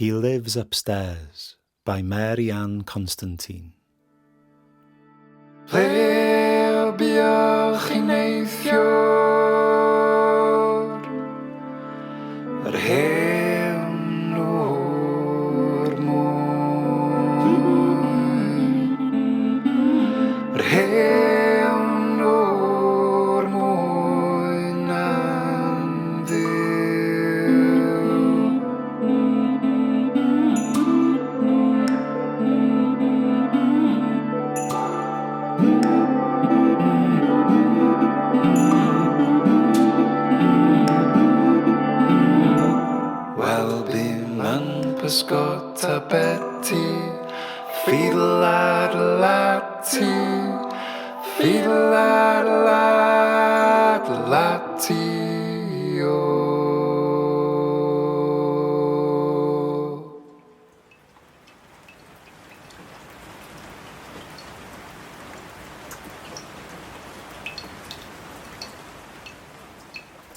He Lives Upstairs by Mary Ann Constantine. Ble bioch I neithiwr yr hen o'r mwy yr hen o'r mwy na'n Wel, bym yn pysgot a beti, fiddle-lad-lati, fiddle-lad-lad-lati, o.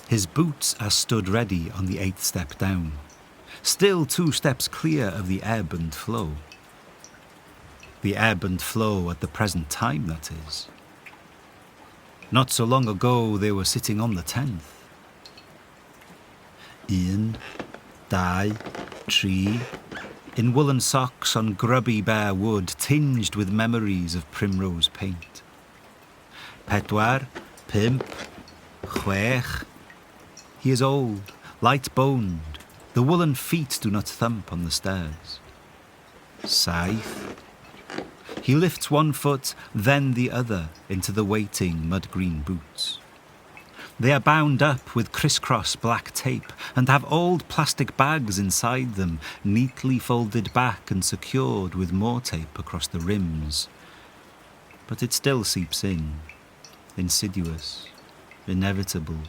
His boots are stood ready on the 8th step down, still 2 steps clear of the ebb and flow. The ebb and flow at the present time, that is. Not so long ago they were sitting on the 10th. 1, 2, 3, in woolen socks on grubby bare wood tinged with memories of primrose paint. 4, 5, 6. He is old, light-boned. The woolen feet do not thump on the stairs. 7. He lifts one foot, then the other, into the waiting mud-green boots. They are bound up with criss-cross black tape and have old plastic bags inside them, neatly folded back and secured with more tape across the rims. But it still seeps in, insidious, inevitable.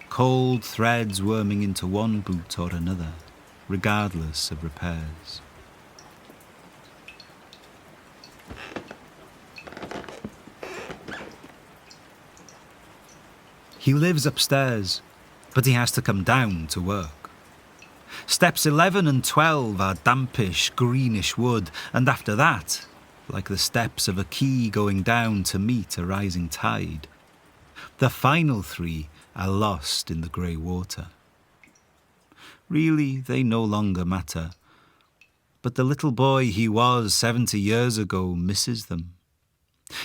Cold threads worming into one boot or another, regardless of repairs. He lives upstairs, but he has to come down to work. Steps 11 and 12 are dampish, greenish wood, and after that, like the steps of a quay going down to meet a rising tide, the final 3 are lost in the grey water. Really, they no longer matter. But the little boy he was 70 years ago misses them.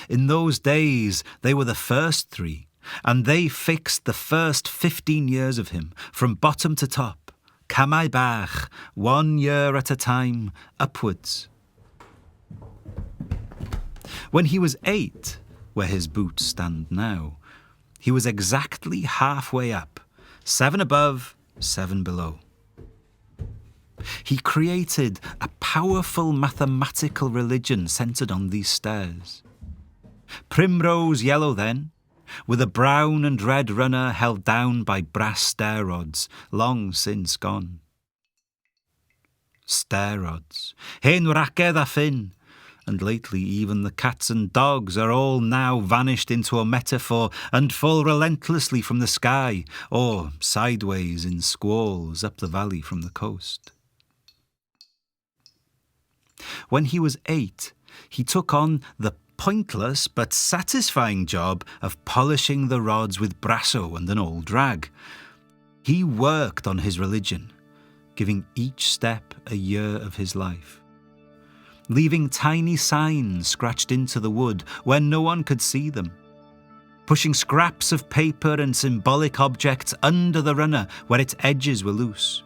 In those days, they were the first 3, and they fixed the first 15 years of him, from bottom to top, camau bach, 1 year at a time, upwards. When he was 8, where his boots stand now, he was exactly halfway up, 7 above, 7 below. He created a powerful mathematical religion centred on these stairs. Primrose yellow then, with a brown and red runner held down by brass stair rods, long since gone. Stair rods, hen wracedd a fin, and lately even the cats and dogs are all now vanished into a metaphor and fall relentlessly from the sky, or sideways in squalls up the valley from the coast. When he was 8, he took on the pointless but satisfying job of polishing the rods with brasso and an old rag. He worked on his religion, giving each step a year of his life, leaving tiny signs scratched into the wood where no one could see them, pushing scraps of paper and symbolic objects under the runner where its edges were loose.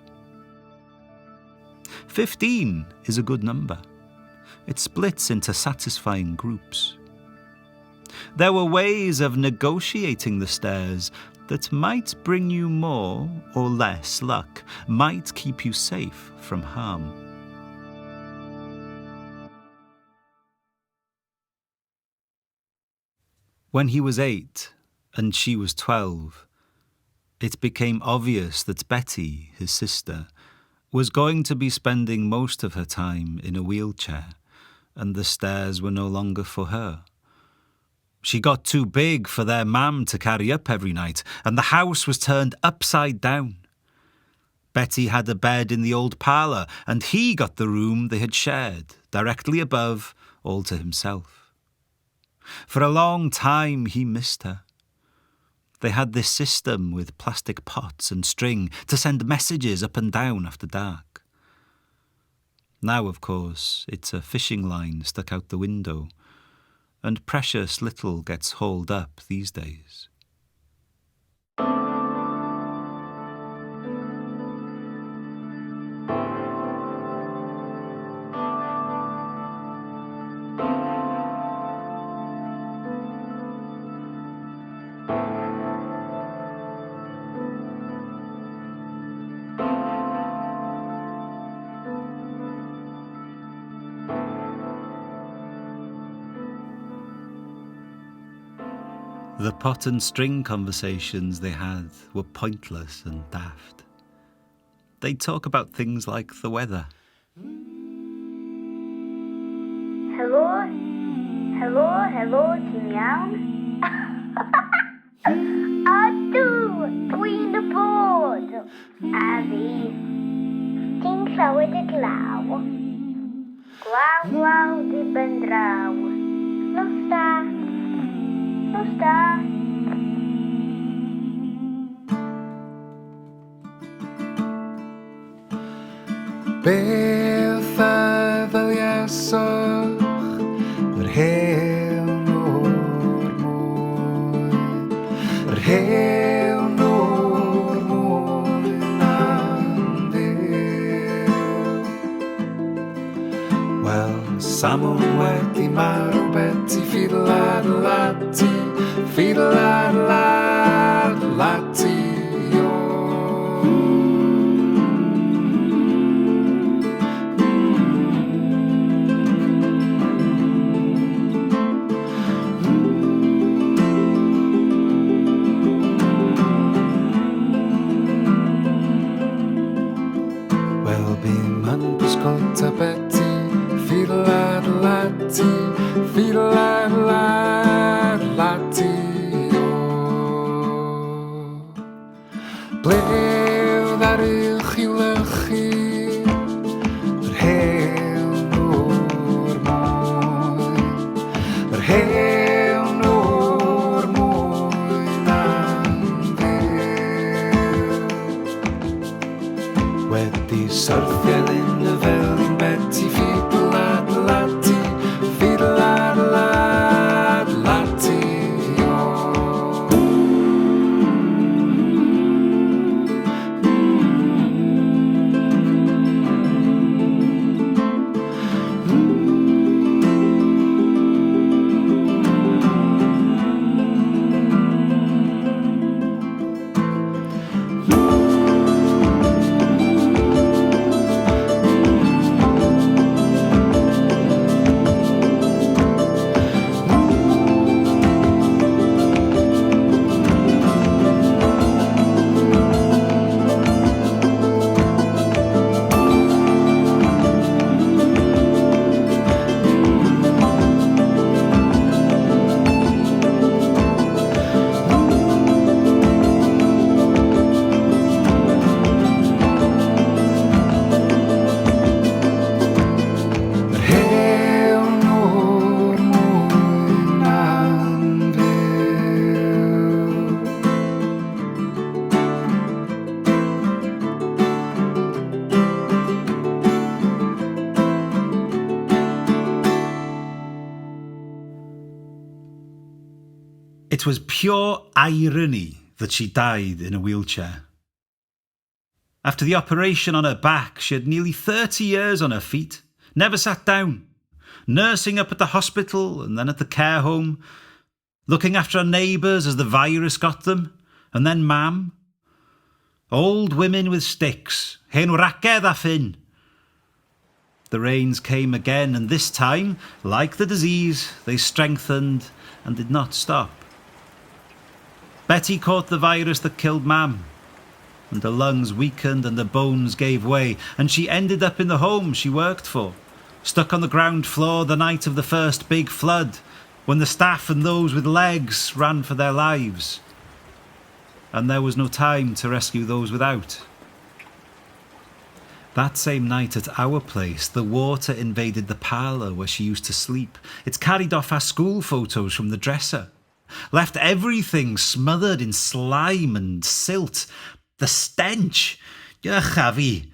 15 is a good number. It splits into satisfying groups. There were ways of negotiating the stairs that might bring you more or less luck, might keep you safe from harm. When he was 8 and she was 12, it became obvious that Betty, his sister, was going to be spending most of her time in a wheelchair, and the stairs were no longer for her. She got too big for their mam to carry up every night, and the house was turned upside down. Betty had a bed in the old parlour, and he got the room they had shared, directly above, all to himself. For a long time he missed her. They had this system with plastic pots and string to send messages up and down after dark. Now, of course, it's a fishing line stuck out the window, and precious little gets hauled up these days. The pot and string conversations they had were pointless and daft. They'd talk about things like the weather. Helo? Ti'n iawn? Ydw, dwi'n y bod. A fi, ti'n clywed y glaw? Glaw di ben draw. Nos da. Beth a ddalieswch yr hen o'r mwyn, yr hen o'r mwyn am ddiw. Wel, Samwn wedi marw Betty fiddle-lad-lati, fiddle-lad-lad-lati o. Wel, bym yn bysgota Betty, fiddle-lad-lati, fiddle-lad-lad-lati o. Blew ddar uwch i'w lychu yr hen o'r mwyn, yr hen o'r mwyn am ddiw. Wedi syrthiad yn y felin Betty fiddle-lad-lati, fiddle-lad-lad-lati o. It was pure irony that she died in a wheelchair. After the operation on her back, she had nearly 30 years on her feet, never sat down, nursing up at the hospital and then at the care home, looking after her neighbours as the virus got them, and then Mam. Old women with sticks, hen wracedd a ffyn. The rains came again, and this time, like the disease, they strengthened and did not stop. Betty caught the virus that killed Mam, and her lungs weakened and her bones gave way, and she ended up in the home she worked for, stuck on the ground floor the night of the first big flood, when the staff and those with legs ran for their lives. And there was no time to rescue those without. That same night at our place, the water invaded the parlour where she used to sleep. It's carried off our school photos from the dresser. Left everything smothered in slime and silt. The stench! Chavi.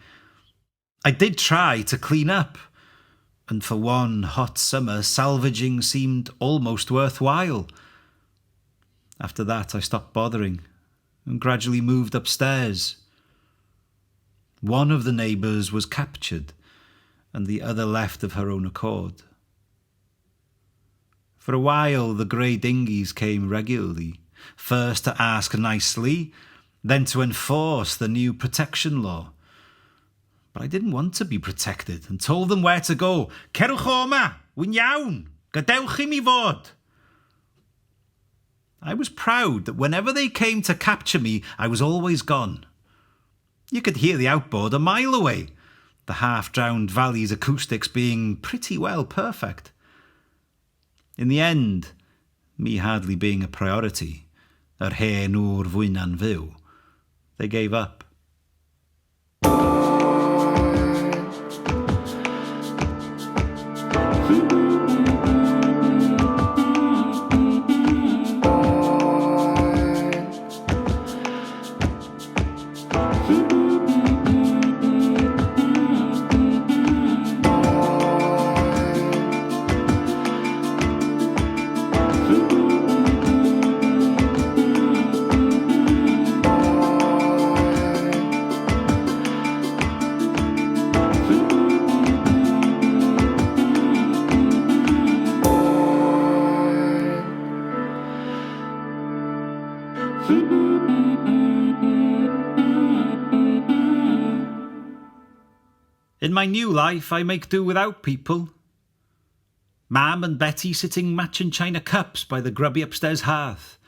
I did try to clean up, and for one hot summer, salvaging seemed almost worthwhile. After that, I stopped bothering and gradually moved upstairs. One of the neighbours was captured, and the other left of her own accord. For a while, the grey dinghies came regularly, first to ask nicely, then to enforce the new protection law. But I didn't want to be protected and told them where to go. Cerwch o ma, wy'n iawn, gadewch I mi fod. I was proud that whenever they came to capture me, I was always gone. You could hear the outboard a mile away, the half-drowned valley's acoustics being pretty well perfect. In the end, me hardly being a priority, yr hen o'r fwyna'n fyw, they gave up. In my new life, I make do without people. Mam and Betty sitting matching china cups by the grubby upstairs hearth.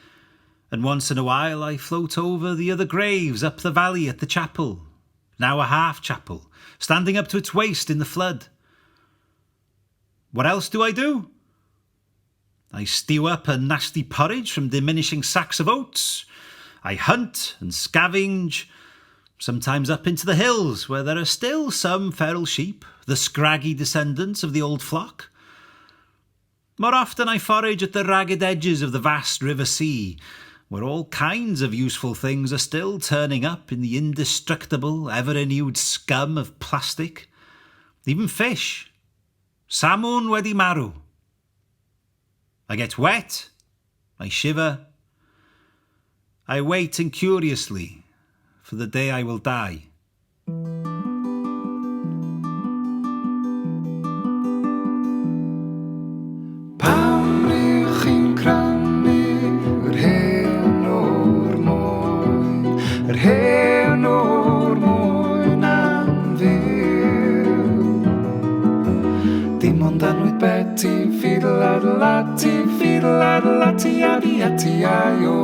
And once in a while I float over the other graves up the valley at the chapel, now a half-chapel, standing up to its waist in the flood. What else do? I stew up a nasty porridge from diminishing sacks of oats. I hunt and scavenge, sometimes up into the hills where there are still some feral sheep, the scraggy descendants of the old flock. More often I forage at the ragged edges of the vast river sea, where all kinds of useful things are still turning up in the indestructible, ever-renewed scum of plastic. Even fish. Salmon wedi marw. I get wet. I shiver. I wait incuriously for the day I will die. Pam rych chi'n crannu yr hen o'r moyn, yr hen o'r moyn am fyw. Dim ond anwyd Betty, fiddle-addle-ati, fiddle-addle-ati, adi-ati-ai-o.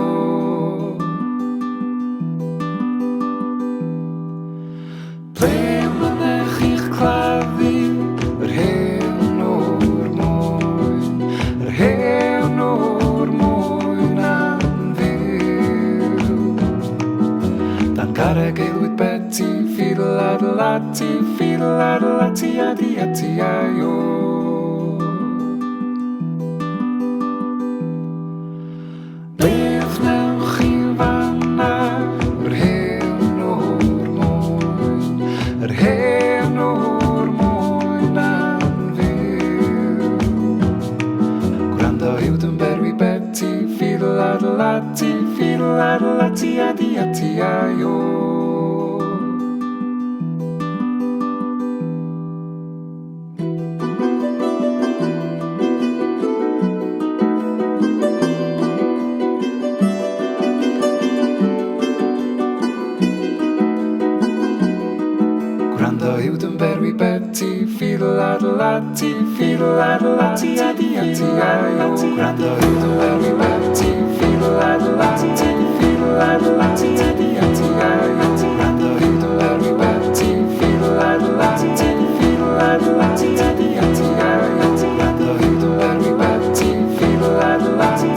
Garagailwyd Betty, fiddle-addle-ati, fiddle-addle-ati, adi-ati-ai-o. Beth newch chi fanna, yr hen o'r moyn, yr hen o'r moyn am fyw. Gwrando uwd yn berwi Betty, fiddle-addle-ati, fiddle-addle-ati, adi-ati-ai-o. Gwrando uwd yn berwi Betty, fiddle-addle-ati, fiddle-addle-ati, adi-ati-ai-o. Gwrando uwd yn berwi Betty, fiddle-addle-ati, fiddle-addle-ati, adi-ati-ai-o. Gwrando uwd yn berwi Betty, fiddle-addle-ati, fiddle-addle-ati, adi-ati-ai-o. Gwrando uwd yn berwi Betty, fiddle-addle-ati,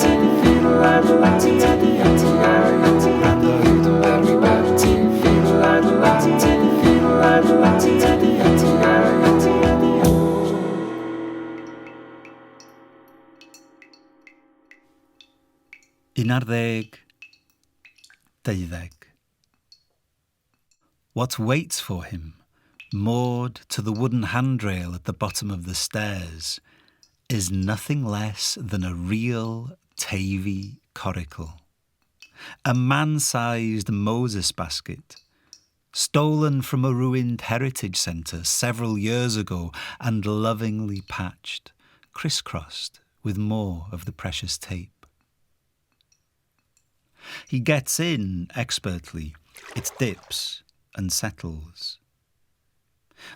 fiddle-addle-ati, adi-ati-ai-o. Gwrando uwd yn berwi Betty, fiddle-addle-ati, fiddle-addle-ati, 11, 12. What waits for him, moored to the wooden handrail at the bottom of the stairs, is nothing less than a real Tavy coracle. A man-sized Moses basket, stolen from a ruined heritage centre several years ago and lovingly patched, crisscrossed with more of the precious tape. He gets in expertly, it dips and settles.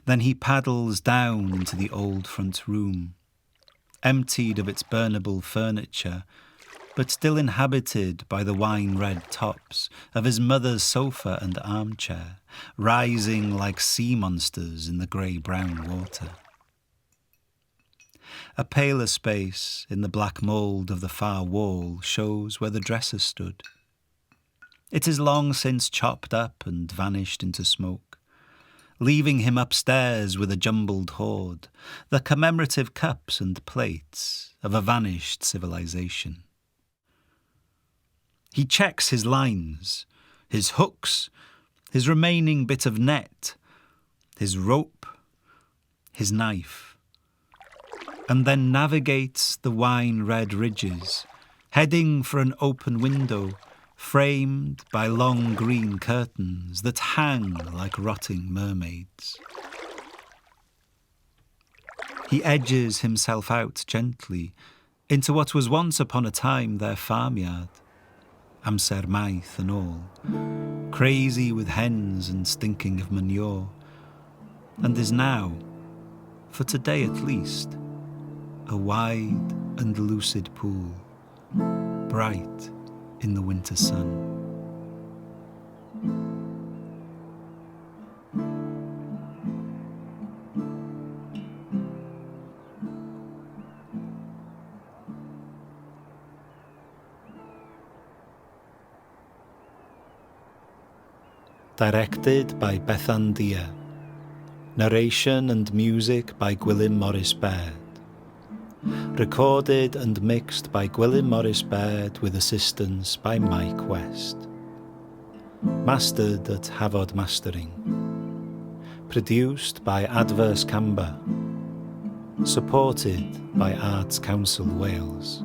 Then he paddles down into the old front room, emptied of its burnable furniture, but still inhabited by the wine-red tops of his mother's sofa and armchair, rising like sea monsters in the grey-brown water. A paler space in the black mould of the far wall shows where the dresser stood. It is long since chopped up and vanished into smoke, leaving him upstairs with a jumbled hoard, the commemorative cups and plates of a vanished civilization. He checks his lines, his hooks, his remaining bit of net, his rope, his knife, and then navigates the wine-red ridges, heading for an open window framed by long green curtains that hang like rotting mermaids. He edges himself out gently into what was once upon a time their farmyard, amser maith and all, crazy with hens and stinking of manure, and is now, for today at least, a wide and lucid pool, bright in the winter sun. Directed by Bethan Dia. Narration and music by Gwilym Morris Baird. Recorded and mixed by Gwilym Morris Baird with assistance by Mike West. Mastered at Havod Mastering. Produced by Adverse Camber. Supported by Arts Council Wales.